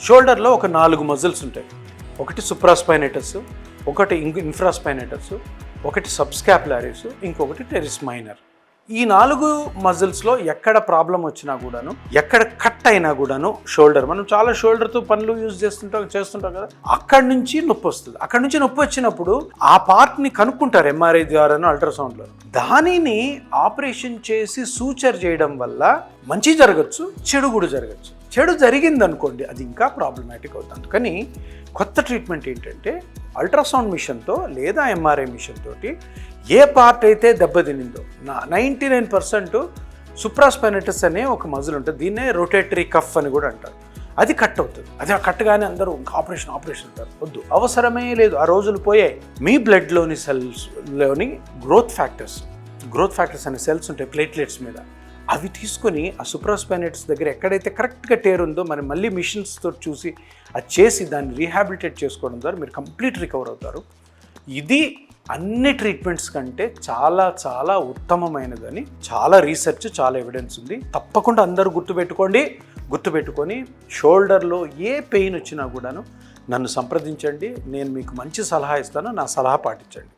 షోల్డర్లో ఒక 4 మజిల్స్ ఉంటాయి. ఒకటి సుప్రాస్పైనేటస్, ఒకటి ఇన్ఫ్రాస్పైనేటస్, ఒకటి సబ్స్కాపులారిస్, ఇంకొకటి టెరిస్ మైనర్. ఈ 4 మజిల్స్లో ఎక్కడ ప్రాబ్లం వచ్చినా కూడాను, ఎక్కడ కట్ అయినా కూడాను షోల్డర్, మనం చాలా షోల్డర్తో పనులు చేస్తుంటాం కదా, అక్కడి నుంచి నొప్పి వస్తుంది. అక్కడి నుంచి నొప్పి వచ్చినప్పుడు ఆ పార్ట్ని కనుక్కుంటారు ఎంఆర్ఐ ద్వారాను అల్ట్రాసౌండ్లో. దానిని ఆపరేషన్ చేసి సూచర్ చేయడం వల్ల మంచి జరగచ్చు, చెడు కూడా జరగచ్చు. చెడు జరిగిందనుకోండి అది ఇంకా ప్రాబ్లమాటిక్ అవుతుంది. అందుకని కొత్త ట్రీట్మెంట్ ఏంటంటే అల్ట్రాసౌండ్ మిషన్తో లేదా ఎంఆర్ఐ మిషన్ తోటి ఏ పార్ట్ అయితే దెబ్బతినిందో 99% సుప్రాస్పైనేటస్ అనే ఒక మజిల్ ఉంటుంది, దీన్నే రొటేటరీ కఫ్ అని కూడా అంటారు. అది కట్ అవుతుంది. అది కట్టగానే అందరూ ఆపరేషన్ అంటారు. వద్దు, అవసరమే లేదు, ఆ రోజులు పోయాయి. మీ బ్లడ్లోని సెల్స్లోని గ్రోత్ ఫ్యాక్టర్స్ అనే సెల్స్ ఉంటాయి ప్లేట్లెట్స్ మీద, అవి తీసుకొని ఆ సుప్రాస్పైనేటస్ దగ్గర ఎక్కడైతే కరెక్ట్గా టేర్ ఉందో మరి మళ్ళీ మిషన్స్తో చూసి అది చేసి దాన్ని రీహాబిలిటేట్ చేసుకోవడం ద్వారా మీరు కంప్లీట్ రికవర్ అవుతారు. ఇది అన్ని ట్రీట్మెంట్స్ కంటే చాలా చాలా ఉత్తమమైనదని చాలా రీసెర్చ్, చాలా ఎవిడెన్స్ ఉంది. తప్పకుండా అందరూ గుర్తుపెట్టుకొని షోల్డర్లో ఏ పెయిన్ వచ్చినా కూడాను నన్ను సంప్రదించండి. నేను మీకు మంచి సలహా ఇస్తాను, నా సలహా పాటించండి.